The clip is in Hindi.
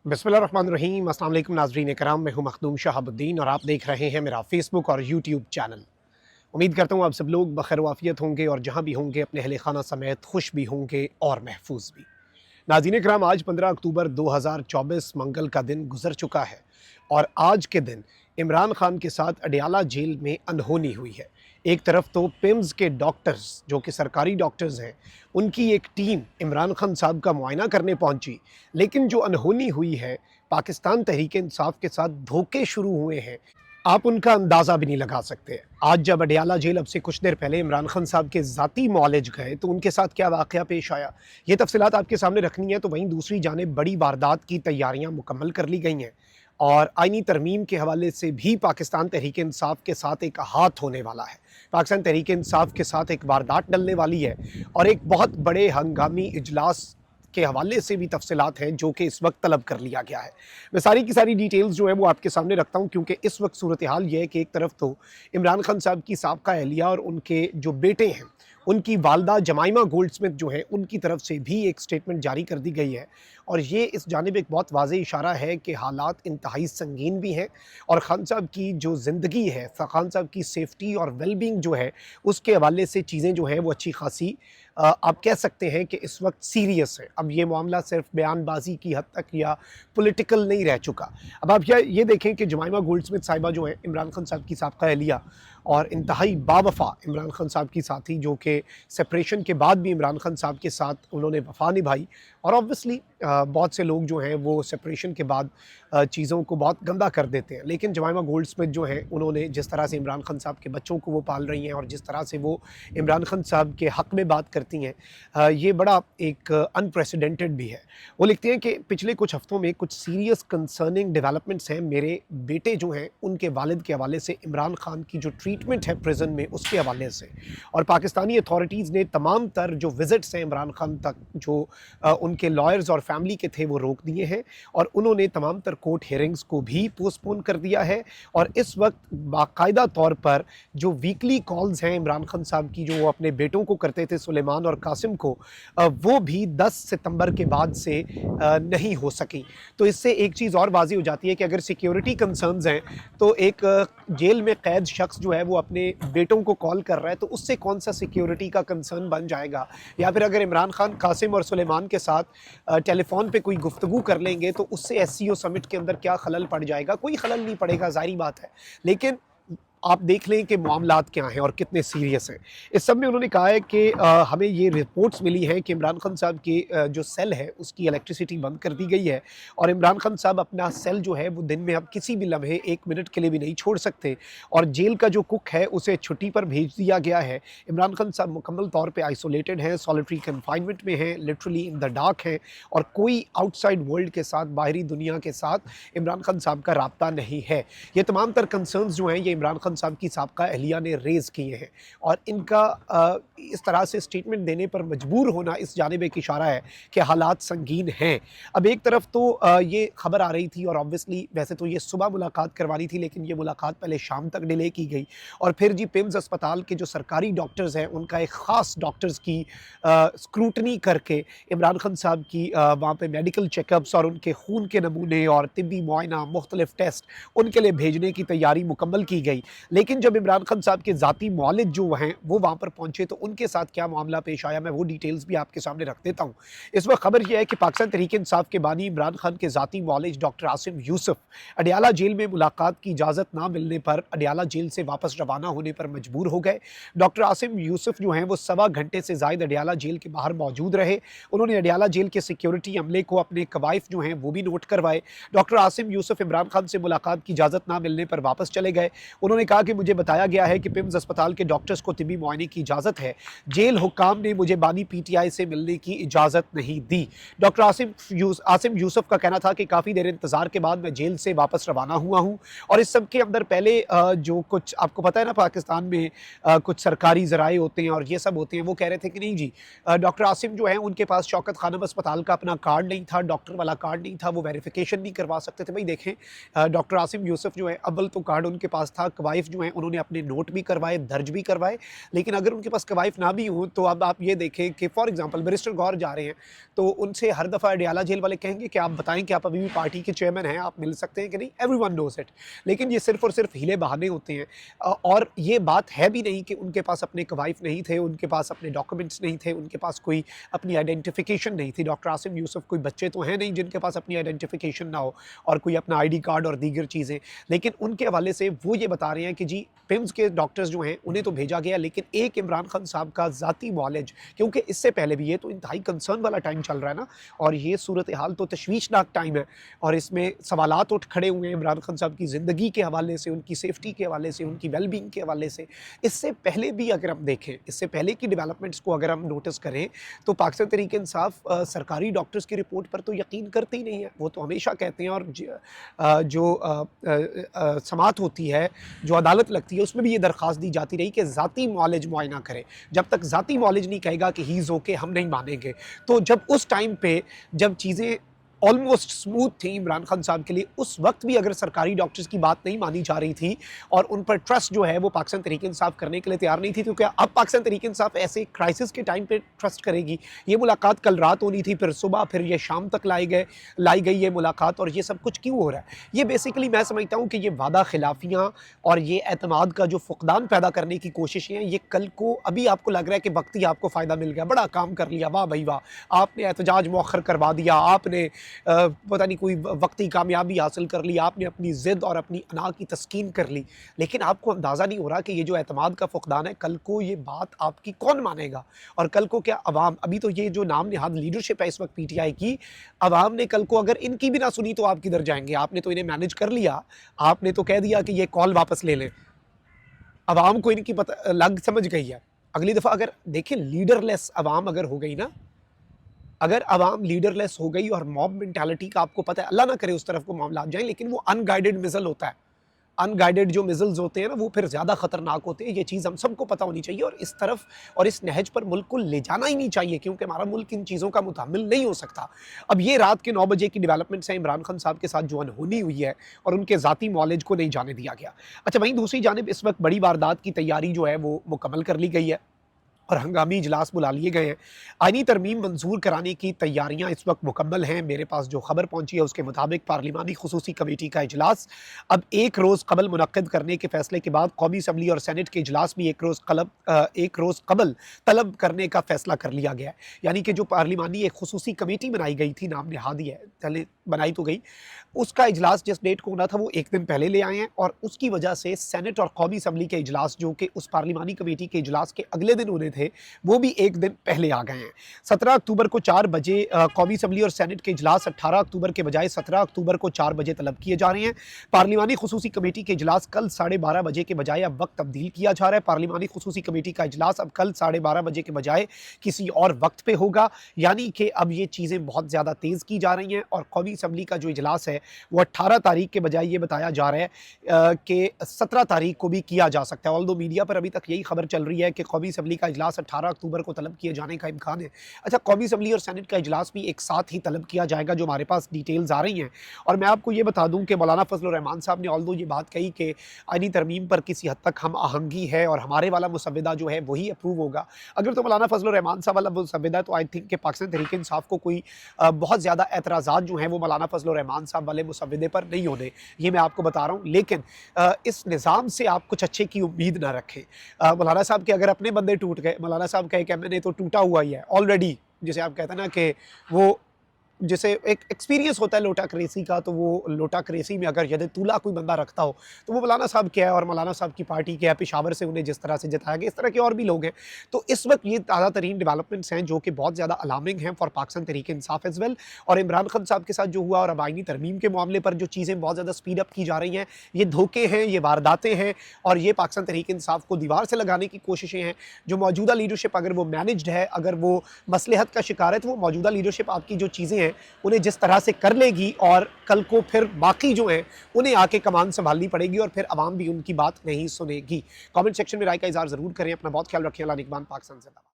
बिस्मिल्लाहिर्रहमानिर्रहीम। अस्सलाम वालेकुम नाज़रीन कराम, मैं हूं मखदूम शहाबुद्दीन और आप देख रहे हैं मेरा फेसबुक और यूट्यूब चैनल। उम्मीद करता हूं आप सब लोग बखैर वाफ़ियत होंगे और जहां भी होंगे अपने अहले खाना समेत खुश भी होंगे और महफूज भी। नाज़रीन कराम, आज 15 अक्टूबर 2024 मंगल का दिन गुजर चुका है और आज के दिन इमरान खान के साथ अडयाला जेल में अनहोनी हुई है। एक तरफ तो पिम्स के डॉक्टर्स जो कि सरकारी डॉक्टर्स हैं, उनकी एक टीम इमरान खान साहब का मुआयना करने पहुंची, लेकिन जो अनहोनी हुई है, पाकिस्तान तहरीक इंसाफ के साथ धोखे शुरू हुए हैं, आप उनका अंदाज़ा भी नहीं लगा सकते। आज जब अडयाला जेल अब से कुछ देर पहले इमरान खान साहब के ज़ाती मौलिज गए तो उनके साथ क्या वाक़या पेश आया, ये तफ़सीलात आपके सामने रखनी है। तो वहीं दूसरी जानिब बड़ी वारदात की तैयारियां मुकम्मल कर ली गई हैं और आईनी तरमीम के हवाले से भी पाकिस्तान तहरीक इंसाफ के साथ एक हाथ होने वाला है। पाकिस्तान तहरीक इंसाफ के साथ एक वारदात डलने वाली है और एक बहुत बड़े हंगामी इजलास के हवाले से भी तफसीलात हैं जो कि इस वक्त तलब कर लिया गया है। मैं सारी की सारी डिटेल्स जो है वो आपके सामने रखता हूँ, क्योंकि इस वक्त सूरत हाल ये है कि एक तरफ तो इमरान खान साहब की साबका अहलिया और उनके जो बेटे हैं, उनकी वालदा जमाइमा गोल्डस्मिथ जो है, उनकी तरफ से भी एक स्टेटमेंट जारी कर दी गई है और ये इस जानिब एक बहुत वाज़ेह इशारा है कि हालात इंतहाई संगीन भी हैं और खान साहब की जो ज़िंदगी है, खान साहब की सेफ्टी और वेलबींग जो है, उसके हवाले से चीज़ें जो हैं वो अच्छी खासी आप कह सकते हैं कि इस वक्त सीरियस है। अब ये मामला सिर्फ बयानबाजी की हद तक या पॉलिटिकल नहीं रह चुका। अब आप ये देखें कि जमाइमा गोल्डस्मिथ साहिबा जो है इमरान खान साहब की साबका अहलिया और इंतहाई बावफा इमरान खान साहब की साथी, जो कि सेपरेशन के बाद भी इमरान खान साहब के साथ उन्होंने वफा निभाई और ऑब्वियसली बहुत से लोग जो हैं वो सेपरेशन के बाद चीज़ों को बहुत गंदा कर देते हैं, लेकिन जमाइमा गोल्डस्मिथ जो हैं उन्होंने जिस तरह से इमरान खान साहब के बच्चों को वो पाल रही हैं और जिस तरह से वो इमरान खान साहब के हक़ में बात करती हैं, ये बड़ा एक अनप्रेसिडेंटेड भी है। वो लिखते हैं कि पिछले कुछ हफ्तों में कुछ सीरियस कंसर्निंग डेवलपमेंट्स हैं मेरे बेटे जो हैं उनके वालिद के हवाले से, इमरान खान की जो ट्रीटमेंट है प्रिजन में उसके हवाले से, और पाकिस्तानी अथॉरिटीज़ ने तमाम तर जो विज़िट्स हैं इमरान खान तक जो उनके लॉयर्स और फैमिली के थे वो रोक दिए हैं और उन्होंने तमाम तर कोर्ट हियरिंग्स को भी पोस्टपोन कर दिया है। और इस वक्त बाकायदा तौर पर जो वीकली कॉल्स हैं इमरान खान साहब की, जो वो अपने बेटों को करते थे सुलेमान और कासिम को, वो भी 10 सितंबर के बाद से नहीं हो सकी। तो इससे एक चीज़ और वाज़ी हो जाती है कि अगर सिक्योरिटी कंसर्न्स हैं तो एक जेल में कैद शख्स जो है वो अपने बेटों को कॉल कर रहा है, तो उससे कौन सा सिक्योरिटी का कंसर्न बन जाएगा। या फिर अगर इमरान खान कासिम और सुलेमान के साथ टेलीफोन पे कोई गुफ्तगू कर लेंगे तो उससे एससीओ समिट के अंदर क्या खलल पड़ जाएगा। कोई खलल नहीं पड़ेगा, ज़ाहिर बात है, लेकिन आप देख लें कि मामलात क्या हैं और कितने सीरियस हैं। इस सब में उन्होंने कहा है कि हमें ये रिपोर्ट्स मिली हैं कि इमरान खान साहब की जो सेल है उसकी इलेक्ट्रिसिटी बंद कर दी गई है और इमरान खान साहब अपना सेल जो है वो दिन में अब किसी भी लम्हे 1 मिनट के लिए भी नहीं छोड़ सकते और जेल का जो कुक है उसे छुट्टी पर भेज दिया गया है। इमरान खान साहब मुकम्मल तौर पर आइसोलेटेड हैं, सॉलिटरी कन्फाइनमेंट में हैं, लिटरली इन द डार्क हैं और कोई आउटसाइड वर्ल्ड के साथ, बाहरी दुनिया के साथ इमरान खान साहब का राब्ता नहीं है। ये तमाम तर कंसर्न्स जो हैं ये इमरान खान साहब की साबका अहलिया ने रेज़ किए हैं और इनका इस तरह से स्टेटमेंट देने पर मजबूर होना इस जानिब एक इशारा है कि हालात संगीन हैं। अब एक तरफ तो ये खबर आ रही थी और ऑब्वियसली वैसे तो ये सुबह मुलाकात करवानी थी, लेकिन ये मुलाकात पहले शाम तक डिले की गई और फिर जी पिम्स अस्पताल के जो सरकारी डॉक्टर्स हैं उनका एक ख़ास डॉक्टर्स की स्क्रूटनी करके इमरान खान साहब की वहाँ पर मेडिकल चेकअप्स और उनके खून के नमूने और तिब्बी मुआयना, मुख्तलिफ टेस्ट उनके लिए भेजने की तैयारी मुकम्मल की गई। लेकिन जब इमरान खान साहब के ज़ाती मौलिद जो हैं वो वहाँ पर पहुँचे तो उनके साथ क्या मामला पेश आया, मैं वो डिटेल्स भी आपके सामने रख देता हूँ। इस वक्त खबर यह है कि पाकिस्तान तहरीक इंसाफ के बानी इमरान खान के ज़ाती मौलिज डॉक्टर आसिम यूसुफ अडयाला जेल में मुलाकात की इजाज़त ना मिलने पर अडयाला जेल से वापस रवाना होने पर मजबूर हो गए। डॉक्टर आसिम यूसुफ जो हैं वो 1.25 घंटे से ज़ायद अडयाला जेल के बाहर मौजूद रहे। उन्होंने अडयाला जेल के सिक्योरिटी अमले को अपने कवायफ जो हैं वो भी नोट करवाए। डॉक्टर आसिम यूसुफ इमरान खान से मुलाकात की इजाज़त ना मिलने पर वापस चले गए। उन्होंने कहा कि मुझे बताया गया है कि पिम्स अस्पताल के डॉक्टर्स को तिब्बी मुआयने की इजाज़त है, जेल हुक्काम ने मुझे बानी पीटीआई से मिलने की इजाज़त नहीं दी। डॉक्टर आसिम यूसुफ का कहना था कि काफ़ी देर इंतज़ार के बाद मैं जेल से वापस रवाना हुआ हूँ और इस सब के अंदर पहले जो कुछ आपको पता है ना पाकिस्तान में कुछ सरकारी ज़राए होते हैं और ये सब होते हैं, वो कह रहे थे कि नहीं जी डॉक्टर आसिम जो है उनके पास शौकत खानम अस्पताल का अपना कार्ड नहीं था, डॉक्टर वाला कार्ड नहीं था, वो वेरिफिकेशन नहीं करवा सकते थे। भाई देखें डॉक्टर आसिम यूसुफ जो है अव्वल तो कार्ड उनके पास था, कवाइफ जो हैं उन्होंने अपने नोट भी करवाए, दर्ज भी करवाए, लेकिन अगर उनके पास कवाइफ ना भी हों तो अब आप ये देखें कि फॉर एग्जांपल बैरिस्टर गौहर जा रहे हैं तो उनसे हर दफ़ा अडयाला जेल वाले कहेंगे कि आप बताएं कि आप अभी भी पार्टी के चेयरमैन हैं, आप मिल सकते हैं कि नहीं, एवरीवन नोज इट। लेकिन ये सिर्फ और सिर्फ हीले बहाने होते हैं। और ये बात है भी नहीं कि उनके पास अपने कवाइफ नहीं थे, उनके पास अपने डॉक्यूमेंट्स नहीं थे, उनके पास कोई अपनी आइडेंटिफिकेशन नहीं थी। डॉक्टर आसिम यूसुफ कोई बच्चे तो हैं नहीं जिनके पास अपनी आइडेंटिफिकेशन ना हो और कोई अपना आईडी कार्ड और दीगर चीज़ें। लेकिन उनके हवाले से वो ये बता रहे हैं कि जी पिम्स के डॉक्टर्स जो हैं उन्हें तो भेजा गया, लेकिन एक इमरान खान साहब का ज़ाती मॉलेज, क्योंकि इससे पहले भी ये तो इंतहाई कंसर्न वाला टाइम चल रहा है ना, और ये सूरत हाल तो तशवीशनाक टाइम है और इसमें सवालात उठ खड़े हुए हैं इमरान खान साहब की ज़िंदगी के हवाले से, उनकी सेफ्टी के हवाले से, उनकी वेलबींग के हवाले से। इससे पहले भी अगर हम देखें, इससे पहले की डेवलपमेंट्स को अगर हम नोटिस करें तो पाकिस्तान तहरीक इंसाफ सरकारी डॉक्टर्स की रिपोर्ट पर तो यकीन करती ही नहीं है। वो तो हमेशा कहते हैं, और समात होती है, जो अदालत लगती है, उसमें भी ये दरख्वास्त दी जाती रही कि ज़ाती मॉलेज मुआयना करें। जब तक ज़ाती मॉलेज नहीं कहेगा कि ही इज़ ओके, हम नहीं मानेंगे। तो जब उस टाइम पे जब चीज़ें ऑलमोस्ट स्मूथ थी इमरान खान साहब के लिए, उस वक्त भी अगर सरकारी डॉक्टर्स की बात नहीं मानी जा रही थी और उन पर ट्रस्ट जो है वो पाकिस्तान तहरीक इंसाफ करने के लिए तैयार नहीं थी, तो क्या अब पाकिस्तान तहरीक इंसाफ ऐसे क्राइसिस के टाइम पे ट्रस्ट करेगी? ये मुलाकात कल रात होनी थी, फिर सुबह, फिर ये शाम तक लाई गई ये मुलाकात, और ये सब कुछ क्यों हो रहा है? ये बेसिकली मैं समझता हूँ कि ये वादा खिलाफियाँ और ये एतमाद का जो फुकदान पैदा करने की कोशिशें हैं, ये कल को, अभी आपको लग रहा है कि वक्ती आपको फ़ायदा मिल गया, बड़ा काम कर लिया, वाह भाई वाह, आपने एहतजाज मौखर करवा दिया, आपने पता नहीं कोई वक्ती कामयाबी हासिल कर ली, आपने अपनी ज़िद और अपनी अना की तस्कीन कर ली, लेकिन आपको अंदाज़ा नहीं हो रहा कि ये जो एतमाद का फुकदान है, कल को ये बात आपकी कौन मानेगा? और कल को क्या अवाम, अभी तो ये जो नाम निहाद लीडरशिप है इस वक्त पीटीआई की, अवाम ने कल को अगर इनकी भी ना सुनी तो आप किधर जाएंगे? आपने तो इन्हें मैनेज कर लिया, आपने तो कह दिया कि ये कॉल वापस ले लें, अवाम को इनकी पता लग समझ गई है। अगली दफ़ा अगर देखें, लीडरलेस अवाम अगर हो गई ना, अगर अवाम लीडरलेस हो गई और मॉब मेंटालिटी का आपको पता है, अल्लाह ना करे उस तरफ को मामला जाए, लेकिन वो अनगाइडेड मिसल होता है, अनगाइडेड जो मिजल्स होते हैं ना, वो फिर ज़्यादा ख़तरनाक होते हैं। ये चीज़ हम सबको पता होनी चाहिए और इस तरफ और इस नहज पर मुल्क को ले जाना ही नहीं चाहिए, क्योंकि हमारा मुल्क इन चीज़ों का मुतहम्मिल नहीं हो सकता। अब ये रात के 9 बजे की डेवलपमेंट्स हैं, इमरान खान साहब के साथ जो अनहोनी हुई है और उनके ज़ाती मॉलेज को नहीं जाने दिया गया। अच्छा, वहीं दूसरी जानिब इस वक्त बड़ी वारदात की तैयारी जो है वो मुकम्मल कर ली गई है और हंगामी इजलास बुला लिए गए हैं। आईनी तरमीम मंजूर कराने की तैयारियां इस वक्त मुकम्मल हैं। मेरे पास जो खबर पहुंची है उसके मुताबिक पार्लिमानी खुसूसी कमेटी का इजलास अब एक रोज़ कबल मुनक्किद करने के फैसले के बाद कौमी असम्बली और सेनेट के इजलास भी एक रोज़ कबल तलब करने का फैसला कर लिया गया है। यानी कि जो पार्लिमानी एक खुसूसी कमेटी बनाई गई थी, नाम निहादी है, पहले बनाई तो गई, उसका इजलास जिस डेट को होना था वो एक दिन पहले ले आए हैं और उसकी वजह से सेनेट और कौमी असम्बली के इजलास जो कि उस पार्लिमानी कमेटी के इजलास के अगले दिन होने थे, वो भी एक दिन पहले आ गए हैं। 17 अक्टूबर को 4 बजे कौमी असम्बली और सेनेट के इजलास 18 अक्टूबर के बजाय 17 अक्टूबर को 4 बजे तलब किए जा रहे हैं। पार्लिमानी खुसूसी कमेटी के इजलास कल 12:30 बजे के बजाय अब वक्त तब्दील किया जा रहा है। पार्लिमानी खुसूसी कमेटी का इजलास अब कल 12:30 बजे के बजाय किसी और वक्त पे होगा, यानी कि अब ये चीज़ें बहुत ज़्यादा तेज़ की जा रही हैं और कौमी असम्बली का जो इजलास है वो 18 तारीख के बजाय ये बताया जा रहा है कि 17 तारीख को भी किया जा सकता है। ऑल्दो मीडिया पर अभी तक यही खबर चल रही है कि कौमी असम्बली का इजलास 18 अक्टूबर को तलब किए जाने का इम्कान है। अच्छा, कौमी असम्बली और सेनेट का इजलास भी एक साथ ही तलब किया जाएगा, जो हमारे पास डिटेल्स आ रही हैं। और मैं आपको ये बता दूं कि मौलाना फजल रहमान साहब ने ऑल्दो ये बात कही कि आईनी तरमीम पर किसी हद तक हम आहंगी है और हमारे वाला मुसव्विदा जो है वही अप्रूव होगा। अगर तो मौलाना फजल रहमान साहब वाला मुसव्विदा है तो आई थिंक कि पाकिस्तान तहरीक इंसाफ को कोई बहुत ज़्यादा एतराज़ात जो हैं वो मौलाना फजल रहमान साहब वाले मुसव्विदे पर नहीं होने, ये मैं आपको बता रहा हूँ। लेकिन इस निज़ाम से आप कुछ अच्छे की उम्मीद ना रखें। मौलाना साहब के अगर अपने बंदे टूट गए, मौलाना साहब का एक एमएनए तो टूटा हुआ ही है ऑलरेडी, जिसे आप कहते हैं ना कि वो जैसे एक एक्सपीरियंस होता है लोटा क्रेसी का, तो वो लोटा क्रेसी में अगर यदि तूला कोई बंदा रखता हो तो वो मौलाना साहब क्या है और मौलाना साहब की पार्टी क्या है, पेशावर से उन्हें जिस तरह से जिताया गया, इस तरह के और भी लोग हैं। तो इस वक्त ये ताज़ा तरीन डेवलपमेंट्स हैं जो कि बहुत ज़्यादा अलार्मिंग हैं for Pakistan Tehreek Insaf as well. और इमरान खान साहब के साथ जो हुआ और अब आईनी तरमीम के मामले पर जो चीज़ें बहुत ज़्यादा स्पीड अप की जा रही हैं, ये धोखे हैं, ये वारदातें हैं और ये पाकिस्तान तहरीक इंसाफ को दीवार से लगाने की कोशिशें हैं। जो मौजूदा लीडरशिप अगर वो मैनेज्ड है, अगर वो मसलहत का शिकार है, तो वो मौजूदा लीडरशिप आपकी जो चीज़ें हैं उन्हें जिस तरह से कर लेगी और कल को फिर बाकी जो हैं उन्हें आके कमान संभालनी पड़ेगी और फिर अवाम भी उनकी बात नहीं सुनेगी। कमेंट सेक्शन में राय का इज़हार ज़रूर करें। अपना बहुत ख्याल रखें। अल्लाह निगहबान। पाकिस्तान जिंदाबाद।